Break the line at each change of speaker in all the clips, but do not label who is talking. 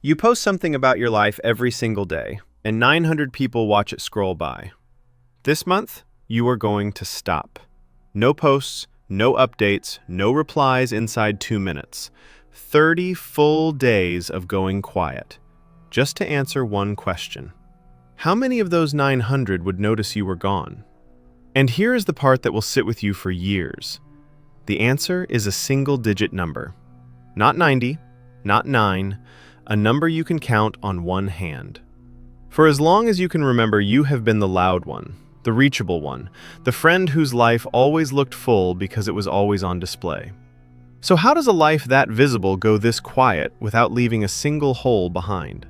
You post something about your life every single day, and 900 people watch it scroll by. This month, you are going to stop. No posts, no updates, no replies inside 2 minutes. 30 full days of going quiet, just to answer one question. How many of those 900 would notice you were gone? And here is the part that will sit with you for years. The answer is a single-digit number. Not 90, not 9, a number you can count on one hand. For as long as you can remember, you have been the loud one, the reachable one, the friend whose life always looked full because it was always on display. So how does a life that visible go this quiet without leaving a single hole behind?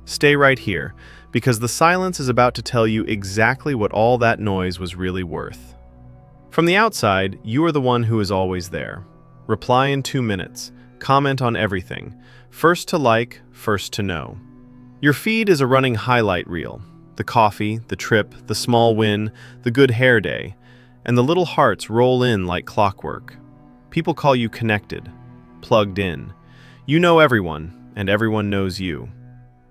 Stay right here, because the silence is about to tell you exactly what all that noise was really worth. From the outside, you are the one who is always there. Reply in 2 minutes. Comment on everything. First to like, first to know. Your feed is a running highlight reel. The coffee, the trip, the small win, the good hair day, and the little hearts roll in like clockwork. People call you connected, plugged in. You know everyone, and everyone knows you.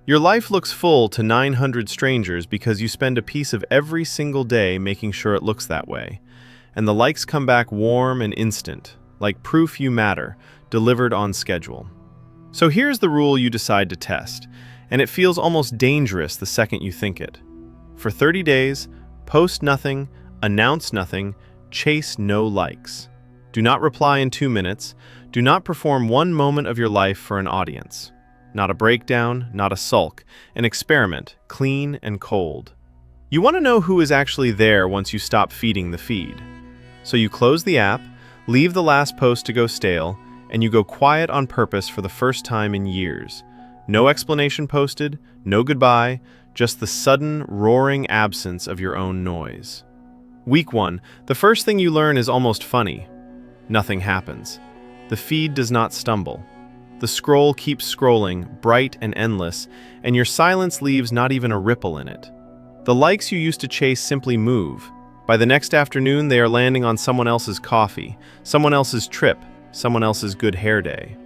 Your life looks full to 900 strangers because you spend a piece of every single day making sure it looks that way. And the likes come back warm and instant, like proof you matter, delivered on schedule. So here's the rule you decide to test, and it feels almost dangerous the second you think it. For 30 days, post nothing, announce nothing, chase no likes. Do not reply in 2 minutes. Do not perform one moment of your life for an audience. Not a breakdown, not a sulk, an experiment, clean and cold. You want to know who is actually there once you stop feeding the feed. So you close the app, leave the last post to go stale, and you go quiet on purpose for the first time in years. No explanation posted, no goodbye, just the sudden, roaring absence of your own noise. Week 1, the first thing you learn is almost funny. Nothing happens. The feed does not stumble. The scroll keeps scrolling, bright and endless, and your silence leaves not even a ripple in it. The likes you used to chase simply move. By the next afternoon, they are landing on someone else's coffee, someone else's trip, someone else's good hair day.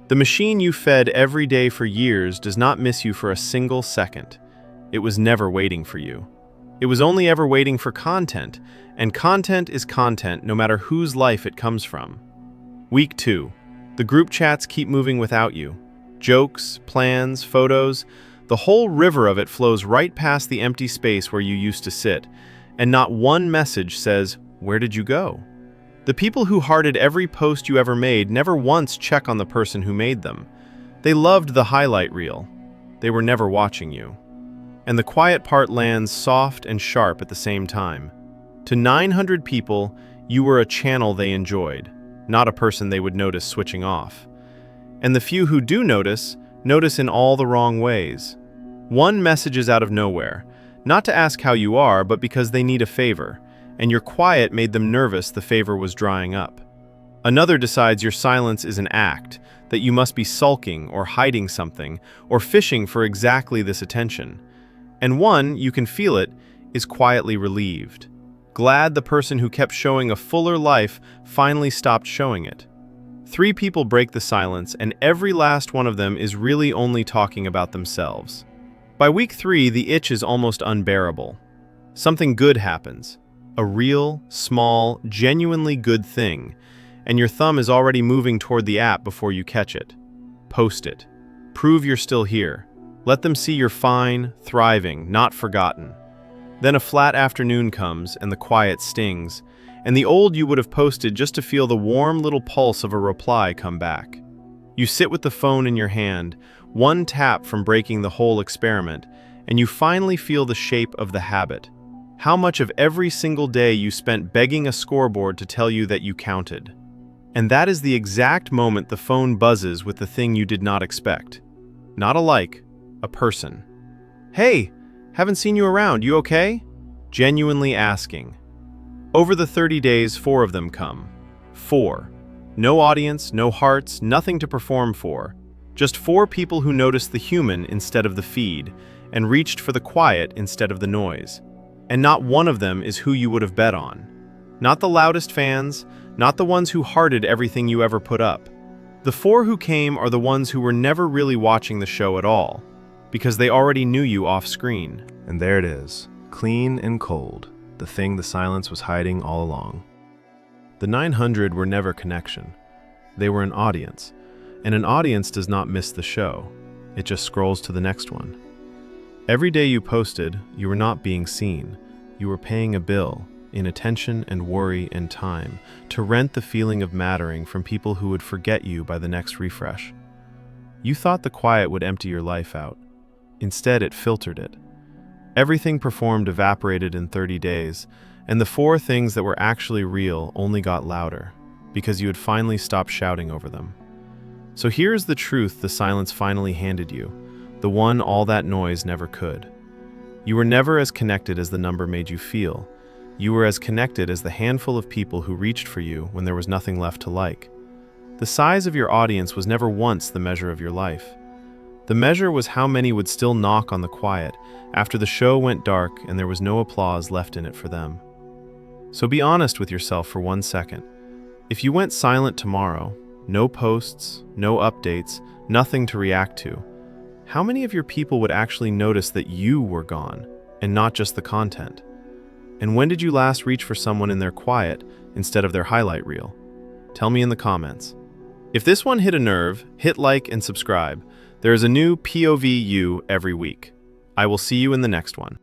The machine you fed every day for years does not miss you for a single second. It was never waiting for you. It was only ever waiting for content, and content is content no matter whose life it comes from. Week 2. The group chats keep moving without you. Jokes, plans, photos, the whole river of it flows right past the empty space where you used to sit, and not one message says, "Where did you go?" The people who hearted every post you ever made never once check on the person who made them. They loved the highlight reel. They were never watching you. And the quiet part lands soft and sharp at the same time. To 900 people, you were a channel they enjoyed, not a person they would notice switching off. And the few who do notice in all the wrong ways. One messages out of nowhere, not to ask how you are, but because they need a favor, and your quiet made them nervous the favor was drying up. Another decides your silence is an act, that you must be sulking or hiding something, or fishing for exactly this attention. And one, you can feel it, is quietly relieved. Glad the person who kept showing a fuller life finally stopped showing it. 3 people break the silence, and every last one of them is really only talking about themselves. By week 3, the itch is almost unbearable. Something good happens. A real, small, genuinely good thing, and your thumb is already moving toward the app before you catch it. Post it. Prove you're still here. Let them see you're fine, thriving, not forgotten. Then a flat afternoon comes, and the quiet stings, and the old you would have posted just to feel the warm little pulse of a reply come back. You sit with the phone in your hand, one tap from breaking the whole experiment, and you finally feel the shape of the habit. How much of every single day you spent begging a scoreboard to tell you that you counted. And that is the exact moment the phone buzzes with the thing you did not expect. Not a like, a person. "Hey, haven't seen you around, you okay?" Genuinely asking. Over the 30 days, 4 of them come. 4. No audience, no hearts, nothing to perform for. Just 4 people who noticed the human instead of the feed, and reached for the quiet instead of the noise. And not one of them is who you would have bet on. Not the loudest fans, not the ones who hearted everything you ever put up. The 4 who came are the ones who were never really watching the show at all, because they already knew you off screen.
And there it is, clean and cold, the thing the silence was hiding all along.
The 900 were never connection. They were an audience, and an audience does not miss the show. It just scrolls to the next one. Every day you posted, you were not being seen. You were paying a bill, in attention and worry and time, to rent the feeling of mattering from people who would forget you by the next refresh. You thought the quiet would empty your life out. Instead, it filtered it. Everything performed evaporated in 30 days, and the 4 things that were actually real only got louder, because you had finally stopped shouting over them. So here's the truth the silence finally handed you, the one all that noise never could. You were never as connected as the number made you feel. You were as connected as the handful of people who reached for you when there was nothing left to like. The size of your audience was never once the measure of your life. The measure was how many would still knock on the quiet after the show went dark and there was no applause left in it for them. So be honest with yourself for 1 second. If you went silent tomorrow, no posts, no updates, nothing to react to, how many of your people would actually notice that you were gone and not just the content? And when did you last reach for someone in their quiet instead of their highlight reel? Tell me in the comments. If this one hit a nerve, hit like and subscribe. There is a new POV every week. I will see you in the next one.